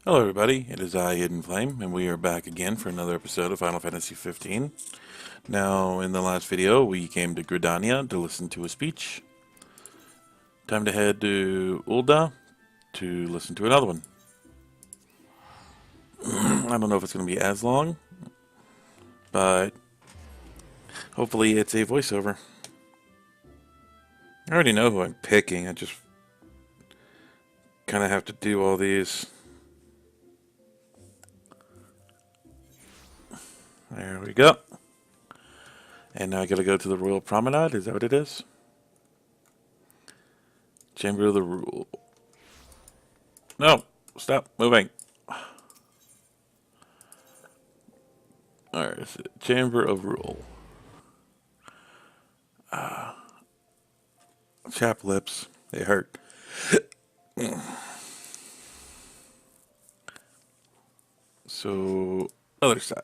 Hello everybody, it is I, Hidden Flame, and we are back again for another episode of Final Fantasy 15. Now, in the last video, we came to Gridania to listen to a speech. Time to head to UL'DAH to listen to another one. I don't know if it's going to be as long, but hopefully it's a voiceover. I already know who I'm picking, I just kind of have to do all these. There we go. And now I gotta go to the Royal Promenade, is that what it is? Chamber of the Rule. No! Stop moving! Alright, Chamber of Rule. Chap lips. They hurt. So, other side.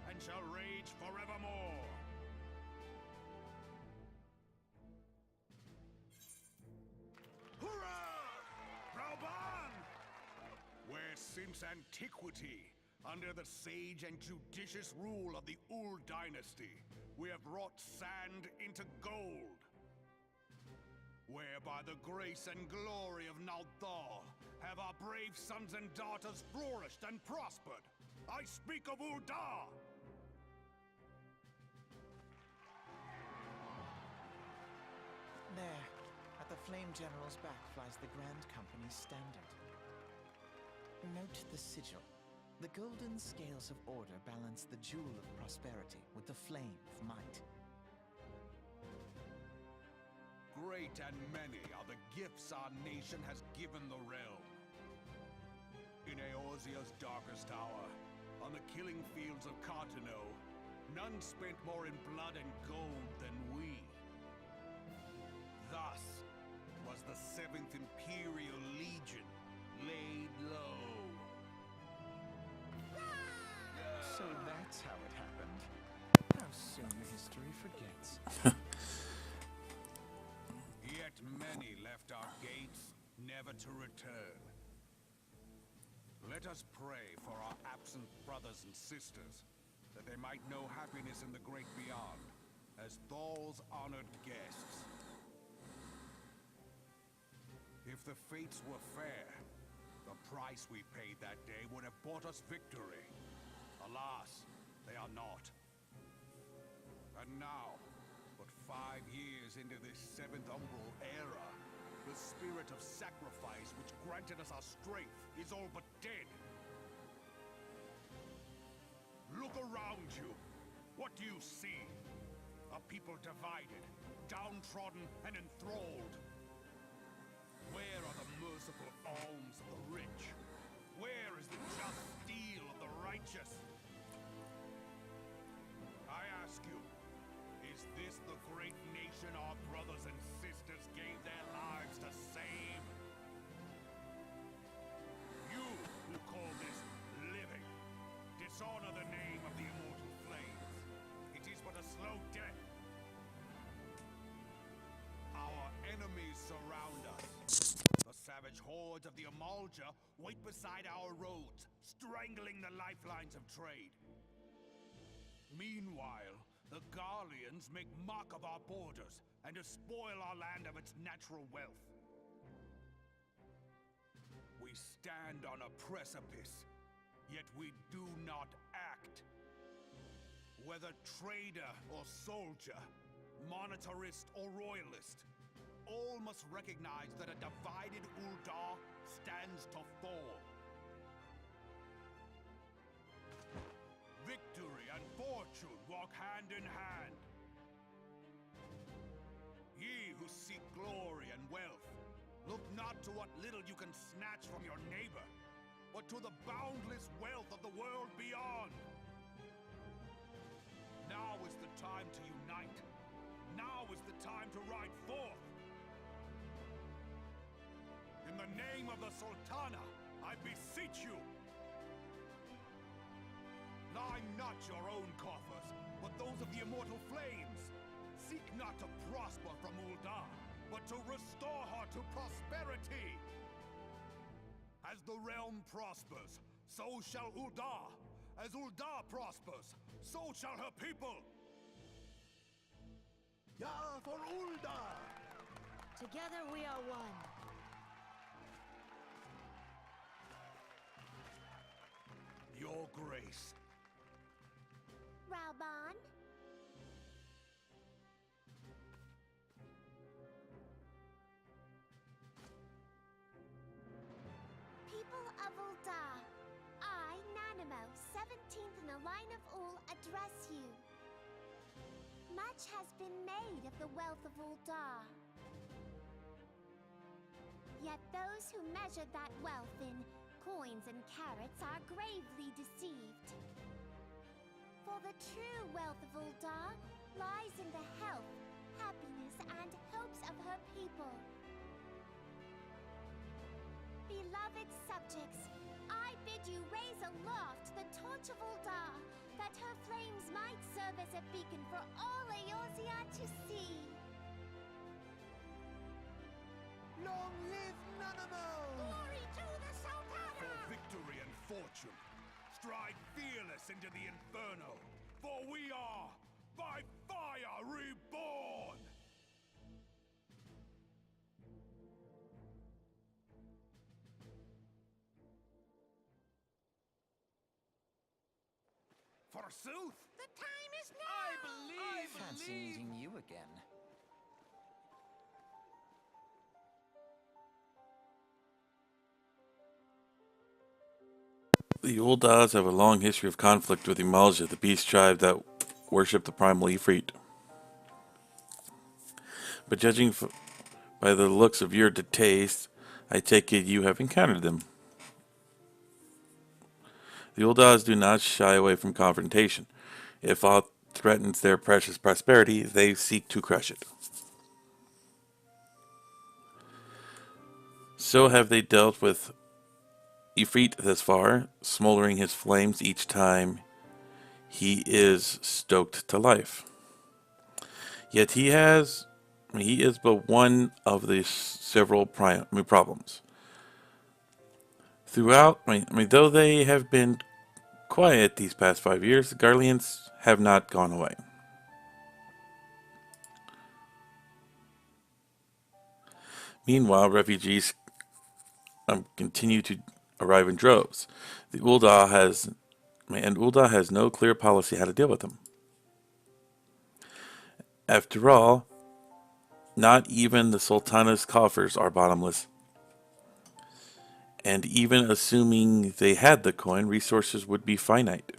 And shall rage forevermore. Hurrah! Rauban! Where since antiquity, under the sage and judicious rule of the UL'DAH dynasty, we have wrought sand into gold. Where by the grace and glory of NALD have our brave sons and daughters flourished and prospered. I speak of UL'DAH! There, at the Flame General's back flies the Grand Company's standard. Note the sigil. The golden scales of order balance the jewel of prosperity with the flame of might. Great and many are the gifts our nation has given the realm. In Eorzea's darkest hour, on the killing fields of Cartano, none spent more in blood and gold than we. Thus was the 7th Imperial Legion laid low. So that's how it happened. How soon history forgets. Yet many left our gates, never to return. Let us pray for our absent brothers and sisters, that they might know happiness in the great beyond, as THAL's honored guests. If the fates were fair, the price we paid that day would have bought us victory. Alas, they are not. And now, but 5 years into this 7th Umbral era, the spirit of sacrifice which granted us our strength is all but dead. Look around you. What do you see? A people divided, downtrodden, and enthralled. Where are the merciful alms of the rich? Where is the just steel of the righteous? I ask you, is this the great nation our brothers and sisters gave their lives to save? You who call this living, dishonor the name of the immortal flames. It is but a slow death. Our enemies surround us. The savage hordes of the UL'DAH wait beside our roads, strangling the lifelines of trade. Meanwhile, the Garleans make mock of our borders and despoil our land of its natural wealth. We stand on a precipice, yet we do not act. Whether trader or soldier, monetarist or royalist, all must recognize that a divided UL'DAH stands to fall. Victory and fortune walk hand in hand. Ye who seek glory and wealth, look not to what little you can snatch from your neighbor, but to the boundless wealth of the world beyond. Now is the time to unite. Now is the time to ride forth. In the name of the Sultana, I beseech you. Line not your own coffers, but those of the immortal flames. Seek not to prosper from UL'DAH, but to restore her to prosperity. As the realm prospers, so shall UL'DAH. As UL'DAH prospers, so shall her people. Ja, for UL'DAH! Together we are one. Your grace. Raoban? People of UL'DAH, I, Nanimo, 17th in the line of Ul, address you. Much has been made of the wealth of UL'DAH. Yet those who measure that wealth in coins and carats are gravely deceived. For the true wealth of UL'DAH lies in the health, happiness, and hopes of her people. Beloved subjects, I bid you raise aloft the torch of UL'DAH, that her flames might serve as a beacon for all Eorzea to see. Long live Nanamo! Glory to the Sultana! For victory and fortune, stride fearless into the inferno, for we are, by fire, reborn! Forsooth! The time is now! Fancy meeting you again. The UL'DAHs have a long history of conflict with UL'DAH, the beast tribe that worship the primal Ifrit. But judging by the looks of your taste, I take it you have encountered them. The UL'DAHs do not shy away from confrontation. If aught threatens their precious prosperity, they seek to crush it. So have they dealt with Ifrit thus far, smoldering his flames each time he is stoked to life. Yet he is but one of the several problems. Throughout, though they have been quiet these past 5 years, the Garleans have not gone away. Meanwhile, refugees continue to arrive in droves. UL'DAH has no clear policy how to deal with them. After all, not even the Sultana's coffers are bottomless. And even assuming they had the coin, resources would be finite.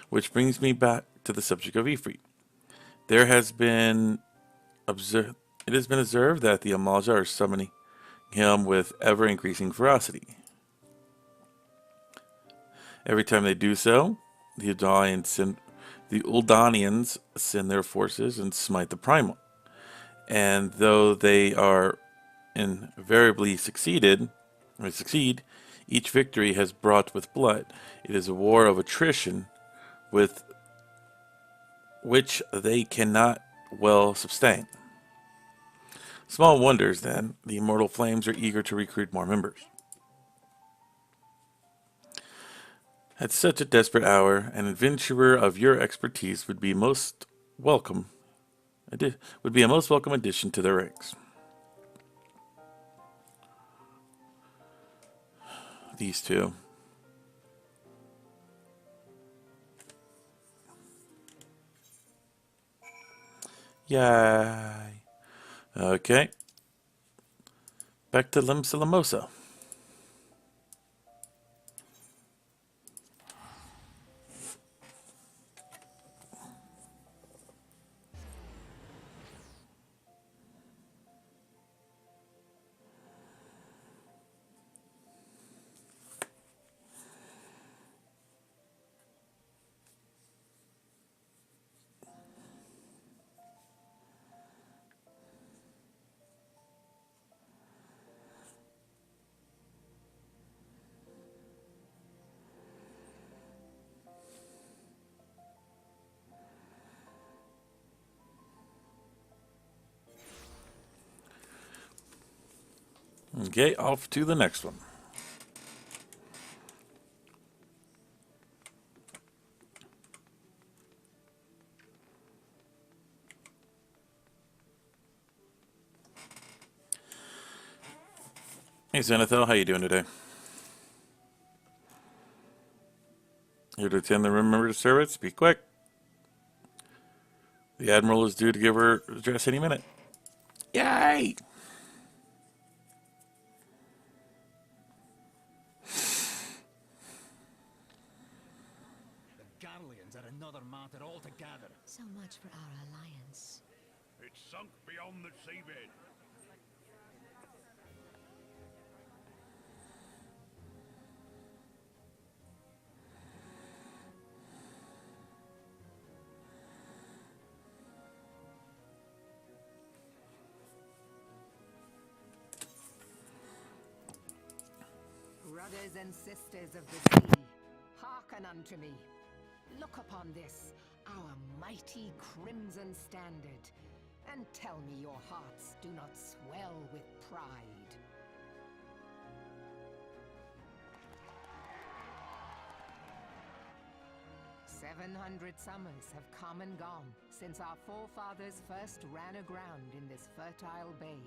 Which brings me back to the subject of Ifrit. It has been observed that the UL'DAH are summoning him with ever-increasing ferocity. Every time they do so, the UL'DAHians send their forces and smite the primal. And though they are invariably succeed, each victory has brought with blood. It is a war of attrition with which they cannot well sustain. Small wonders, then, the immortal flames are eager to recruit more members. At such a desperate hour, an adventurer of your expertise would be a most welcome addition to their ranks. These two. Yay. Okay. Back to LIMSALOMINSA. Okay, off to the next one. Hey, THAL, how you doing today? Here to attend the room member service. Be quick. The Admiral is due to give her address any minute. Yay! The Garleans are another matter altogether. So much for our alliance. It's sunk beyond the seabed. Brothers and sisters of the sea, hearken unto me. Look upon this, our mighty crimson standard, and tell me your hearts do not swell with pride. "700 summers have come and gone since our forefathers first ran aground in this fertile bay.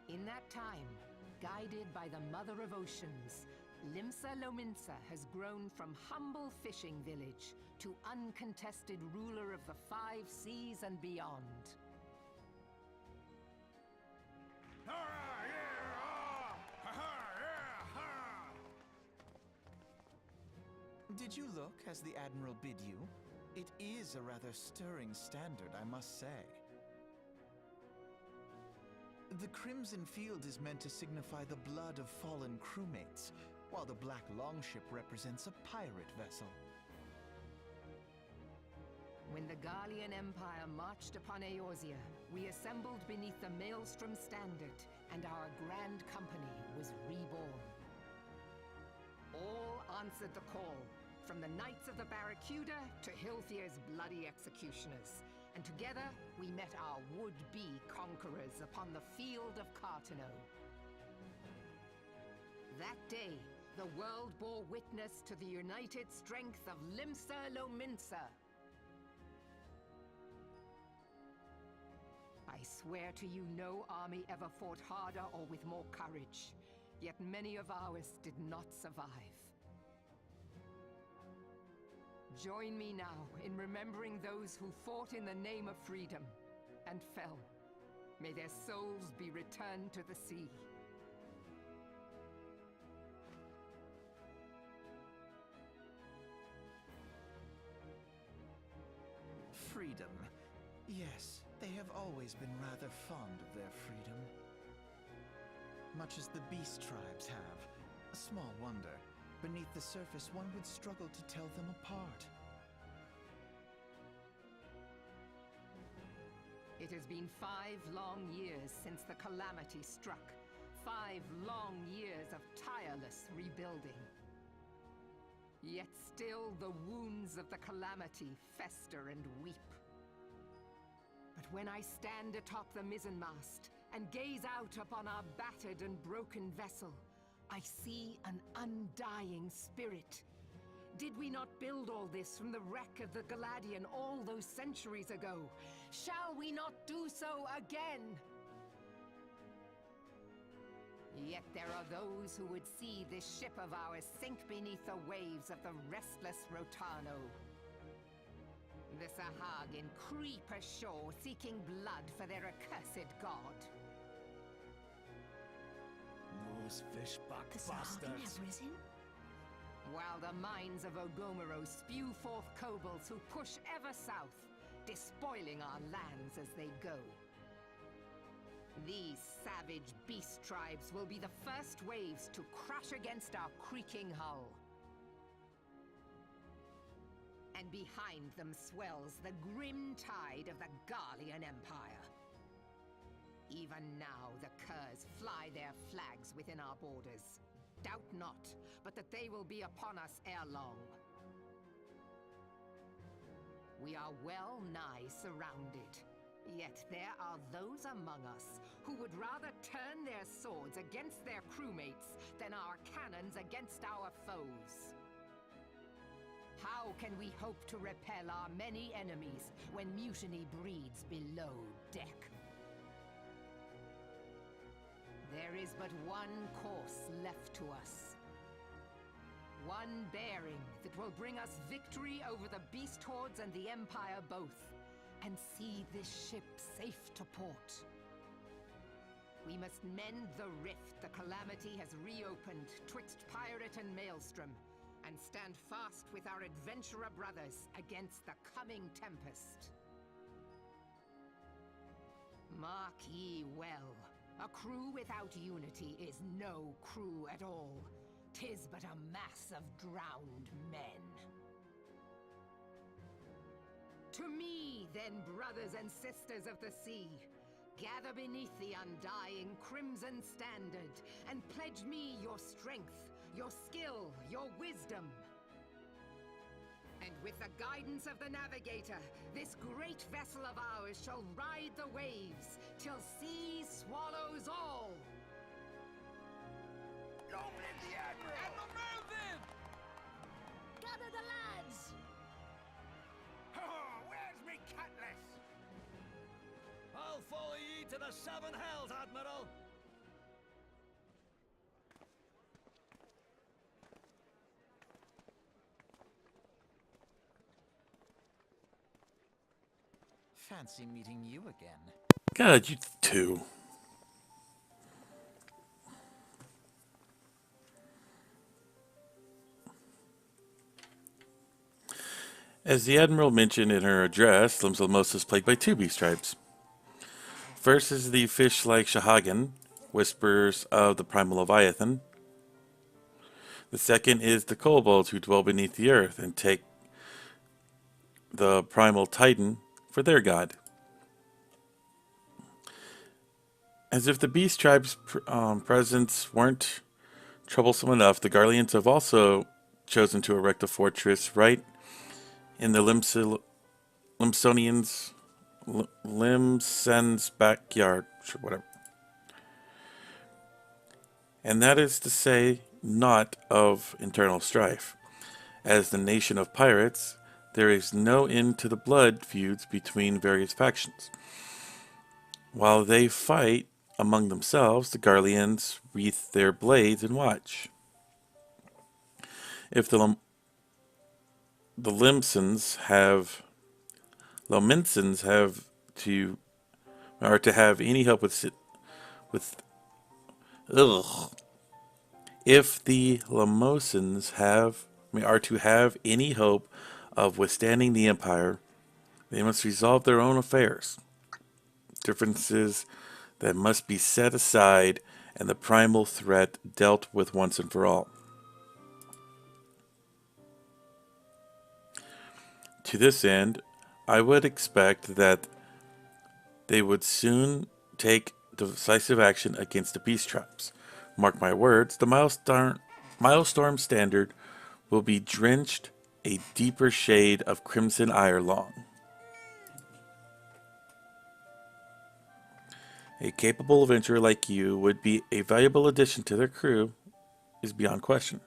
In that time, guided by the Mother of Oceans, LIMSALOMINSA has grown from humble fishing village to uncontested ruler of the 5 seas and beyond. Did you look as the Admiral bid you? It is a rather stirring standard, I must say. The Crimson Field is meant to signify the blood of fallen crewmates, while the Black Longship represents a pirate vessel. When the Garlean Empire marched upon Eorzea, we assembled beneath the Maelstrom Standard, and our Grand Company was reborn. All answered the call, from the Knights of the Barracuda to Hilthier's bloody executioners, and together we met our would-be conquerors upon the field of Cartano. That day, the world bore witness to the united strength of LIMSALOMINSA. I swear to you, no army ever fought harder or with more courage, yet many of ours did not survive. Join me now in remembering those who fought in the name of freedom and fell. May their souls be returned to the sea. Freedom. Yes, they have always been rather fond of their freedom. Much as the beast tribes have. A small wonder. Beneath the surface, one would struggle to tell them apart. It has been 5 long years since the calamity struck. 5 long years of tireless rebuilding. Yet still the wounds of the calamity fester and weep. But when I stand atop the mizzenmast and gaze out upon our battered and broken vessel, I see an undying spirit. Did we not build all this from the wreck of the Galadian all those centuries ago? Shall we not do so again? Yet there are those who would see this ship of ours sink beneath the waves of the restless Rotano. The Sahagin creep ashore seeking blood for their accursed god. Those fishback The Sahagin bastards. have risen? While the mines of Ogomoro spew forth kobolds who push ever south, despoiling our lands as they go. These savage beast tribes will be the first waves to crash against our creaking hull. And behind them swells the grim tide of the Garlean Empire. Even now, the Curs fly their flags within our borders. Doubt not, but that they will be upon us ere long. We are well nigh surrounded. Yet there are those among us who would rather turn their swords against their crewmates than our cannons against our foes. How can we hope to repel our many enemies when mutiny breeds below deck? There is but one course left to us. One bearing that will bring us victory over the beast hordes and the Empire both, and see this ship safe to port. We must mend the rift the Calamity has reopened twixt pirate and maelstrom, and stand fast with our adventurer brothers against the coming tempest. Mark ye well, a crew without unity is no crew at all. 'Tis but a mass of drowned men. To me, then, brothers and sisters of the sea, gather beneath the undying crimson standard, and pledge me your strength, your skill, your wisdom. And with the guidance of the navigator, this great vessel of ours shall ride the waves, till sea swallows all. Long live the Admiral! Admiral Melvin! Gather the lads! Oh, where's me cutlass? I'll follow ye to the seven hells, Admiral! Fancy meeting you again. God, you two. As the Admiral mentioned in her address, LIMSALOMINSA is plagued by two beast tribes. First is the fish-like Sahagin, whispers of the primal Leviathan. The second is the kobolds who dwell beneath the earth and take the primal Titan for their god. As if the beast tribe's presence weren't troublesome enough, the Garleans have also chosen to erect a fortress right in the Limsen's backyard, whatever. And that is to say, not of internal strife. As the nation of pirates, there is no end to the blood feuds between various factions. While they fight among themselves, the Garleans wreath their blades and watch. If the Lominsans are to have any help if the Lamosans are to have any hope of withstanding the Empire, they must resolve their own affairs. Differences that must be set aside and the primal threat dealt with once and for all. To this end, I would expect that they would soon take decisive action against the beast tribes. Mark my words, the Milestorm standard will be drenched a deeper shade of crimson ire long. A capable adventurer like you would be a valuable addition to their crew is beyond question.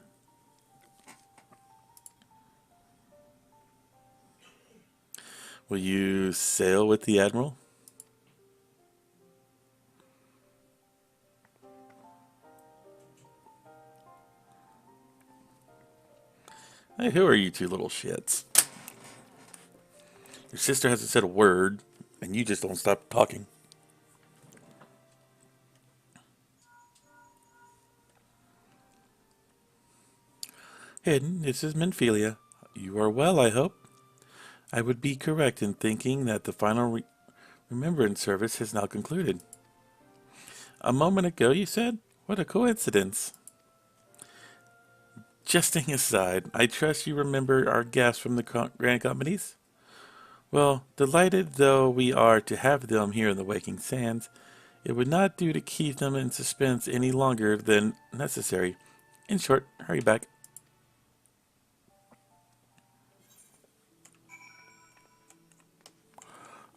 Will you sail with the Admiral? Hey, who are you two little shits? Your sister hasn't said a word, and you just don't stop talking. Hidden, this is Minphilia. You are well, I hope. I would be correct in thinking that the final remembrance service has now concluded. A moment ago, you said? What a coincidence. Jesting aside, I trust you remember our guests from the Grand Companies? Well, delighted though we are to have them here in the Waking Sands, it would not do to keep them in suspense any longer than necessary. In short, hurry back.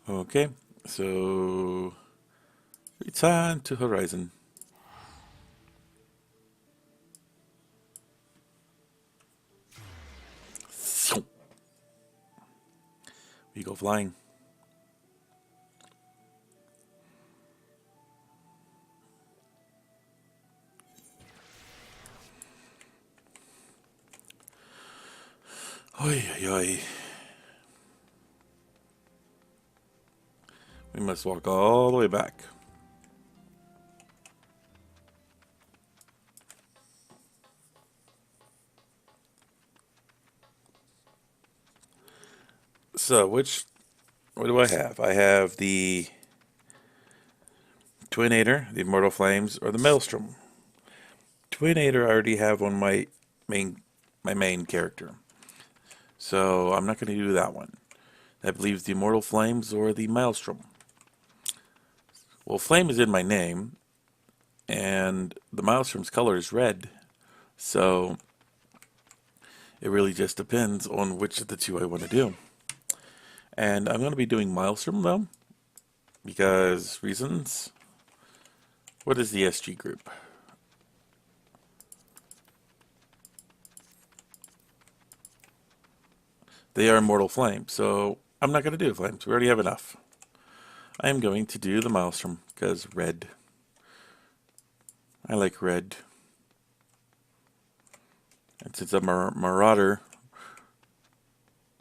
Okay, so return to Horizon. We go flying. Oi, oi, oi. We must walk all the way back. So, what do I have? I have the Twinator, the Immortal Flames, or the Maelstrom. Twinator I already have on my main character. So, I'm not going to do that one. That leaves the Immortal Flames or the Maelstrom. Well, Flame is in my name, and the Maelstrom's color is red. So, it really just depends on which of the two I want to do. And I'm going to be doing Maelstrom, though, because reasons. What is the SG group? They are Immortal Flame, so I'm not going to do Flames. We already have enough. I am going to do the Maelstrom, because red. I like red. And since I'm a Marauder,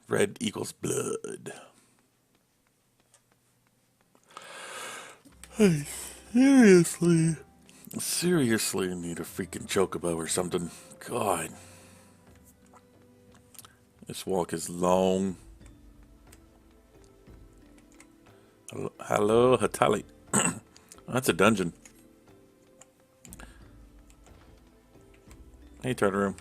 red equals blood. I seriously need a freaking chocobo or something. God. This walk is long. Hello, Hatali. That's a dungeon. Hey, Tartaroom.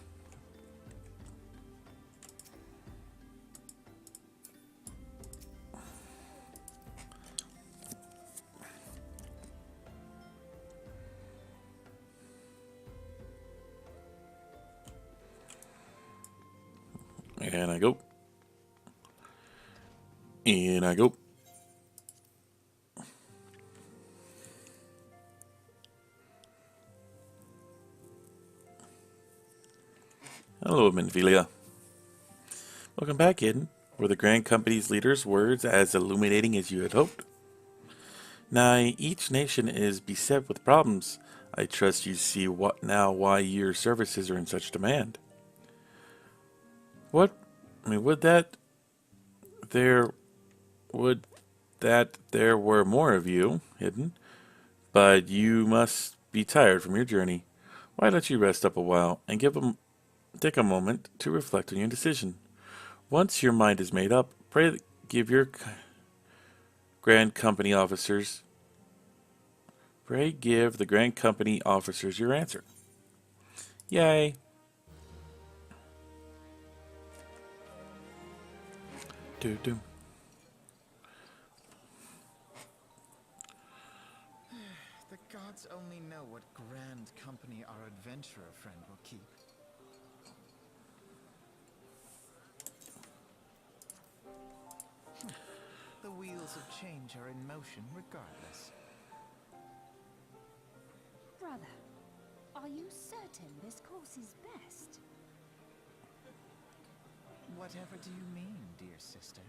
And I go. And I go. Hello, Minphilia. Welcome back, Eden. Were the Grand Company's leaders' words as illuminating as you had hoped? Now, each nation is beset with problems. I trust you see why your services are in such demand. Would that there were more of you, Hidden, but you must be tired from your journey. Why don't you rest up a while and take a moment to reflect on your decision. Once your mind is made up, give the Grand Company officers your answer. Yay. Do. The gods only know what grand company our adventurer friend will keep. The wheels of change are in motion regardless. Brother, are you certain this course is best? Whatever do you mean, dear sister?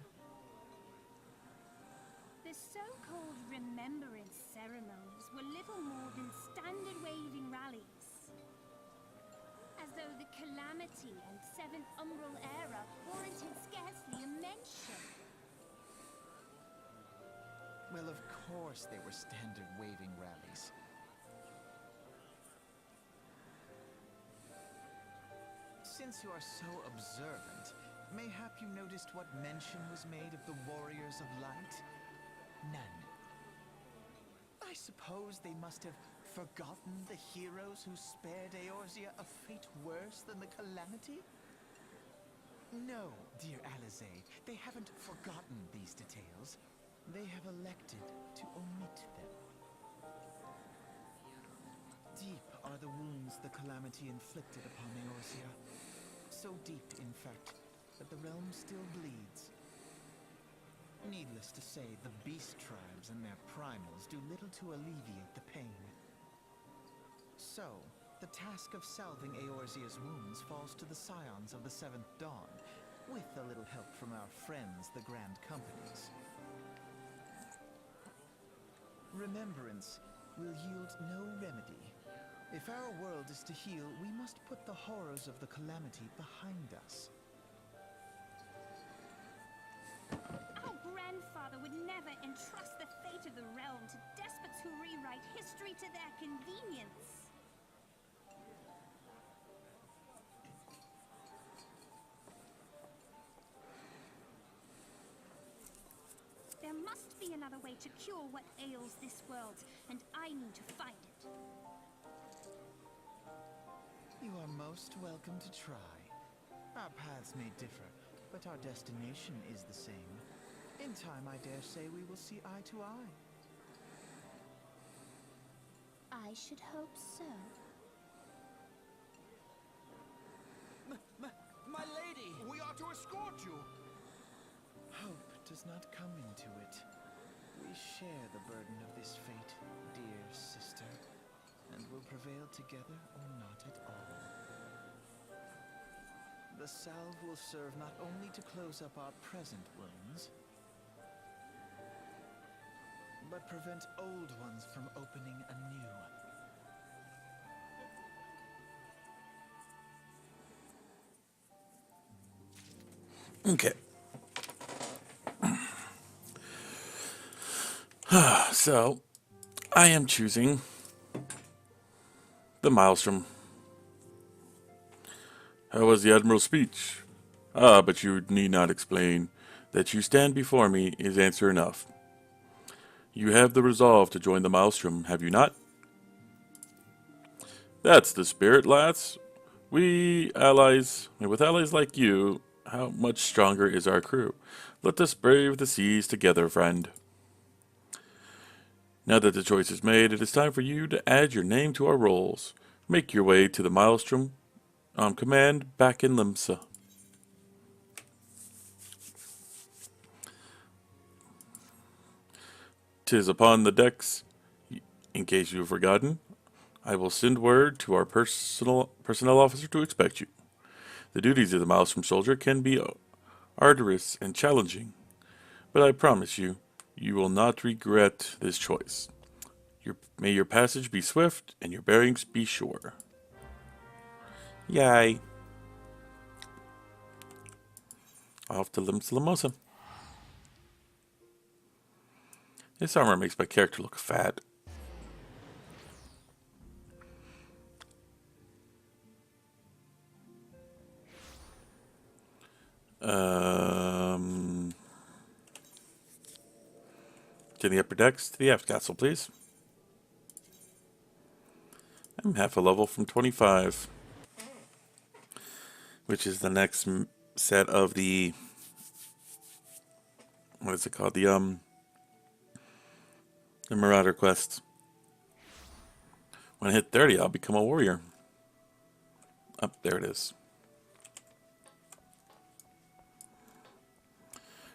The so-called remembrance ceremonies were little more than standard waving rallies. As though the Calamity and Seventh Umbral Era warranted scarcely a mention. Well, of course they were standard waving rallies. Since you are so observant, mayhap you noticed what mention was made of the Warriors of Light? None. I suppose they must have forgotten the heroes who spared Eorzea a fate worse than the Calamity? No, dear Alizé, they haven't forgotten these details. They have elected to omit them. Deep are the wounds the Calamity inflicted upon Eorzea. So deep, in fact, that the realm still bleeds. Needless to say, the beast tribes and their primals do little to alleviate the pain. So, the task of salving Eorzea's wounds falls to the scions of the Seventh Dawn, with a little help from our friends, the Grand Companies. Remembrance will yield no remedy. If our world is to heal, we must put the horrors of the Calamity behind us. Our grandfather would never entrust the fate of the realm to despots who rewrite history to their convenience. There must be another way to cure what ails this world, and I need to find it. You are most welcome to try. Our paths may differ, but our destination is the same. In time, I dare say we will see eye to eye. I should hope so. My lady! We are to escort you. Hope does not come into it. We share the burden of this fate, dear sister, and will prevail together or not at all. The salve will serve not only to close up our present wounds, but prevent old ones from opening anew. Okay. So, I am choosing the Maelstrom. How was the Admiral's speech? Ah, but you need not explain. That you stand before me is answer enough. You have the resolve to join the Maelstrom, have you not? That's the spirit, lads. We allies, and with allies like you, how much stronger is our crew? Let us brave the seas together, friend. Now that the choice is made, it is time for you to add your name to our rolls. Make your way to the Maelstrom on command back in LIMSA. "'Tis upon the decks, in case you have forgotten. I will send word to our personnel officer to expect you. The duties of the Maelstrom soldier can be arduous and challenging, but I promise you, you will not regret this choice. May your passage be swift and your bearings be sure." Yay. Off to LIMSALOMINSA. This armor makes my character look fat. To the upper decks, to the aft castle, please. I'm half a level from 25, which is the next set of the, what is it called? The Marauder quest. When I hit 30, I'll become a warrior. Up there it is.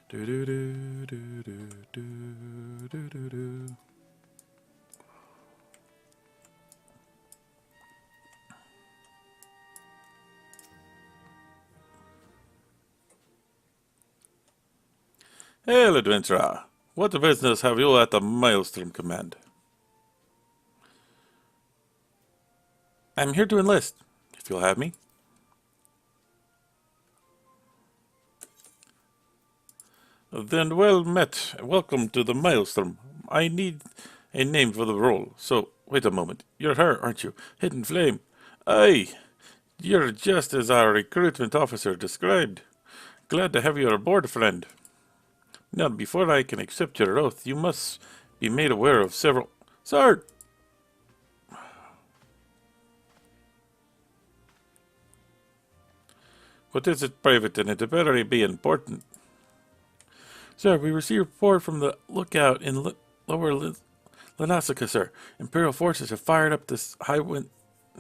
Do do do do do do do do do. Hail, adventurer! What business have you at the Maelstrom Command? I'm here to enlist, if you'll have me. Then well met. Welcome to the Maelstrom. I need a name for the role. So, wait a moment. You're her, aren't you? Hidden Flame. Aye. You're just as our recruitment officer described. Glad to have you aboard, friend. Now, before I can accept your oath, you must be made aware of several... Sir! What is it, private, and it better be important? Sir, we received a report from the lookout in Lower Lanasica, sir. Imperial forces have fired up this Highwind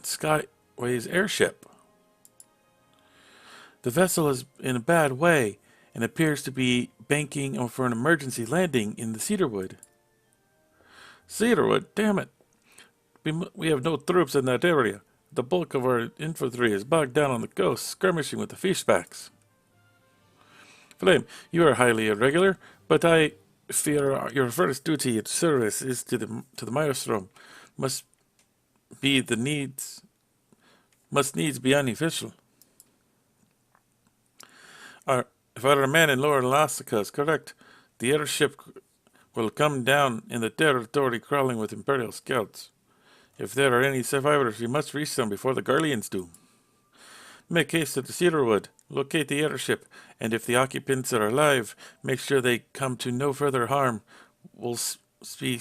Skyways airship. The vessel is in a bad way and appears to be banking for an emergency landing in the Cedarwood. Cedarwood? Damn it. We have no troops in that area. The bulk of our infantry is bogged down on the coast, skirmishing with the fishbacks. Flame, you are highly irregular, but I fear your first duty at service is to the Maelstrom. Must needs be unofficial. If our man in Lower Alaska is correct, the airship will come down in the territory crawling with Imperial scouts. If there are any survivors, we must reach them before the Guardians do. Make haste to the Cedarwood, locate the airship, and if the occupants are alive, make sure they come to no further harm. We'll see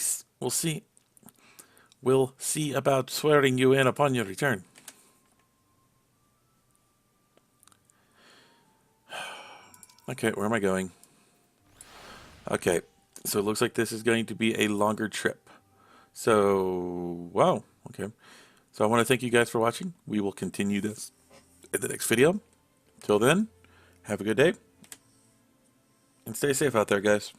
about swearing you in upon your return. Okay, where am I going? Okay, so it looks like this is going to be a longer trip. So, wow, okay. So I want to thank you guys for watching. We will continue this in the next video. Till then, have a good day. And stay safe out there, guys.